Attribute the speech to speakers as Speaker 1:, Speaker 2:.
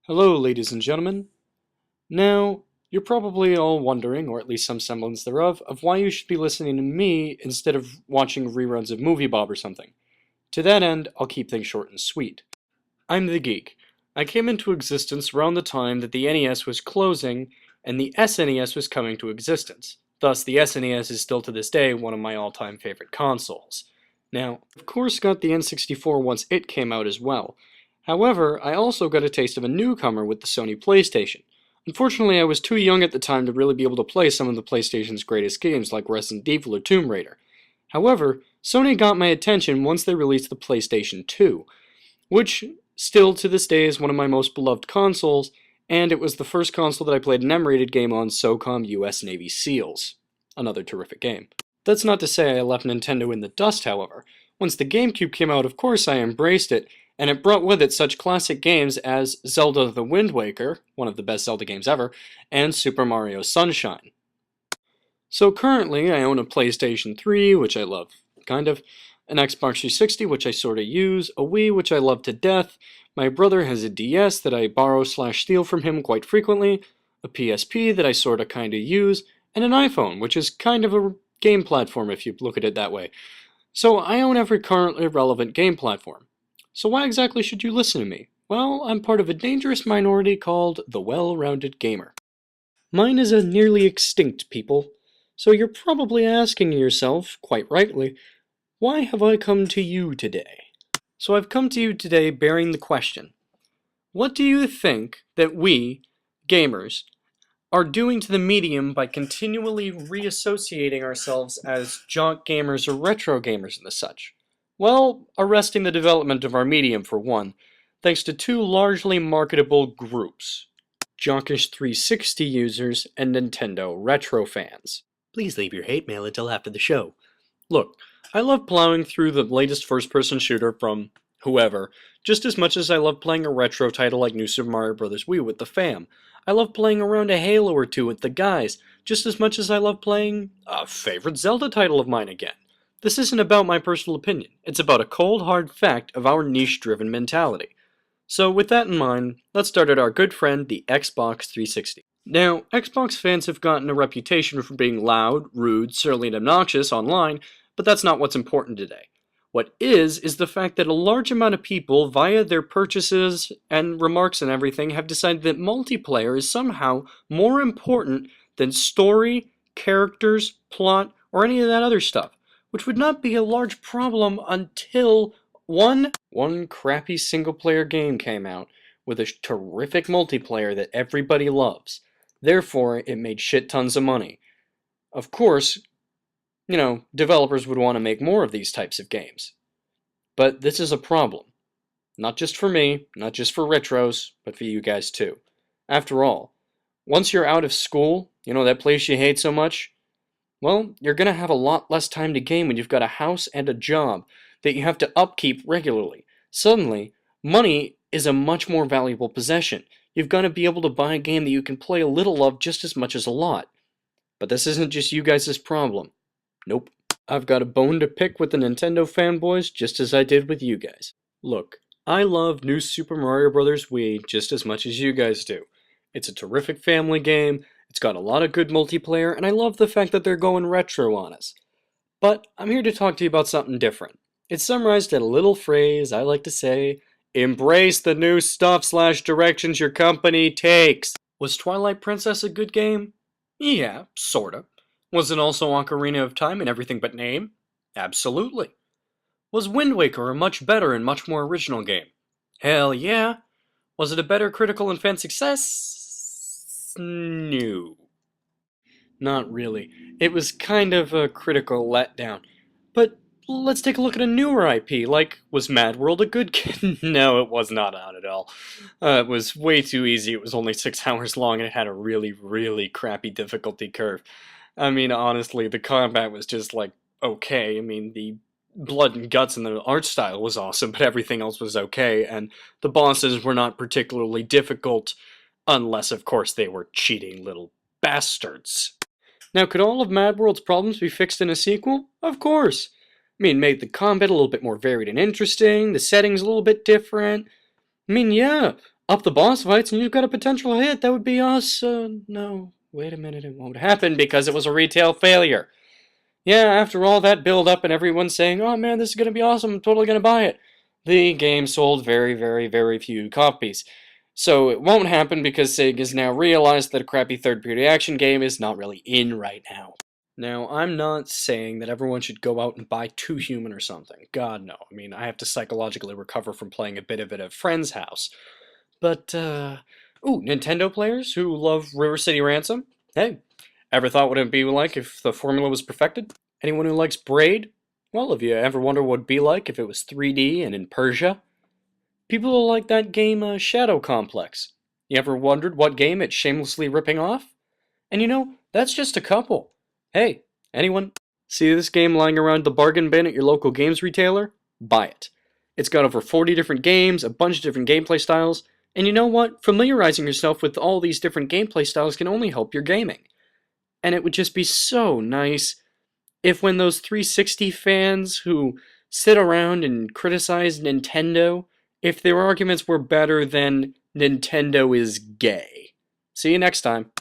Speaker 1: Hello, ladies and gentlemen. Now, you're probably all wondering, or at least some semblance thereof, of why you should be listening to me instead of watching reruns of Movie Bob or something. To that end, I'll keep things short and sweet. I'm the Geek. I came into existence around the time that the NES was closing and the SNES was coming to existence. Thus, the SNES is still to this day one of my all-time favorite consoles. Now, of course, got the N64 once it came out as well. However, I also got a taste of a newcomer with the Sony PlayStation. Unfortunately, I was too young at the time to really be able to play some of the PlayStation's greatest games like Resident Evil or Tomb Raider. However, Sony got my attention once they released the PlayStation 2, which still to this day is one of my most beloved consoles, and it was the first console that I played an M-rated game on, SOCOM US Navy SEALs. Another terrific game. That's not to say I left Nintendo in the dust, however. Once the GameCube came out, of course I embraced it, and it brought with it such classic games as Zelda the Wind Waker, one of the best Zelda games ever, and Super Mario Sunshine. So currently I own a PlayStation 3, which I love, kind of, an Xbox 360, which I sorta use, a Wii, which I love to death, my brother has a DS that I borrow/steal from him quite frequently, a PSP that I sorta kinda use, and an iPhone, which is kind of a game platform if you look at it that way. So I own every currently relevant game platform. So why exactly should you listen to me? Well, I'm part of a dangerous minority called the well-rounded gamer. Mine is a nearly extinct people, so you're probably asking yourself, quite rightly, why have I come to you today? So I've come to you today bearing the question, what do you think that we, gamers, are doing to the medium by continually reassociating ourselves as jock gamers or retro gamers and the such? Well, arresting the development of our medium for one, thanks to two largely marketable groups, Jockish 360 users and Nintendo retro fans. Please leave your hate mail until after the show. Look, I love plowing through the latest first-person shooter from whoever, just as much as I love playing a retro title like New Super Mario Bros. Wii with the fam. I love playing around a Halo or two with the guys, just as much as I love playing a favorite Zelda title of mine again. This isn't about my personal opinion, it's about a cold hard fact of our niche-driven mentality. So with that in mind, let's start at our good friend, the Xbox 360. Now, Xbox fans have gotten a reputation for being loud, rude, surly, and obnoxious online, but that's not what's important today. What is the fact that a large amount of people, via their purchases and remarks and everything, have decided that multiplayer is somehow more important than story, characters, plot, or any of that other stuff, which would not be a large problem until one crappy single-player game came out with a terrific multiplayer that everybody loves. Therefore, it made shit tons of money. Of course, developers would want to make more of these types of games. But this is a problem. Not just for me, not just for retros, but for you guys too. After all, once you're out of school, that place you hate so much, well, you're going to have a lot less time to game when you've got a house and a job that you have to upkeep regularly. Suddenly, money is a much more valuable possession. You've got to be able to buy a game that you can play a little of just as much as a lot. But this isn't just you guys' problem. Nope. I've got a bone to pick with the Nintendo fanboys just as I did with you guys. Look, I love New Super Mario Bros. Wii just as much as you guys do. It's a terrific family game, it's got a lot of good multiplayer, and I love the fact that they're going retro on us. But I'm here to talk to you about something different. It's summarized in a little phrase I like to say, embrace the new stuff/directions your company takes. Was Twilight Princess a good game? Yeah, sorta. Was it also Ocarina of Time and Everything But Name? Absolutely. Was Wind Waker a much better and much more original game? Hell yeah. Was it a better critical and fan success? No. Not really. It was kind of a critical letdown. But let's take a look at a newer IP, like, was Mad World a good game? No, it was not at all. It was way too easy, it was only 6 hours long, and it had a really, really crappy difficulty curve. I mean, honestly, the combat was just, okay. I mean, the blood and guts and the art style was awesome, but everything else was okay, and the bosses were not particularly difficult, unless, of course, they were cheating little bastards. Now, could all of Mad World's problems be fixed in a sequel? Of course! I mean, made the combat a little bit more varied and interesting, the settings a little bit different. I mean, yeah, up the boss fights and you've got a potential hit. That would be us. No, wait a minute, it won't happen because it was a retail failure. Yeah, after all that build up and everyone saying, oh man, this is going to be awesome, I'm totally going to buy it, the game sold very, very, very few copies. So it won't happen because Sega has now realized that a crappy third-party action game is not really in right now. Now, I'm not saying that everyone should go out and buy Too Human or something. God, no. I mean, I have to psychologically recover from playing a bit of it at a friend's house. But, Nintendo players who love River City Ransom? Hey, ever thought what it would be like if the formula was perfected? Anyone who likes Braid? Well, have you ever wondered what it'd be like if it was 3D and in Persia? People who like that game Shadow Complex. You ever wondered what game it's shamelessly ripping off? And that's just a couple. Hey, anyone see this game lying around the bargain bin at your local games retailer? Buy it. It's got over 40 different games, a bunch of different gameplay styles, and you know what? Familiarizing yourself with all these different gameplay styles can only help your gaming. And it would just be so nice if when those 360 fans who sit around and criticize Nintendo, if their arguments were better than Nintendo is gay. See you next time.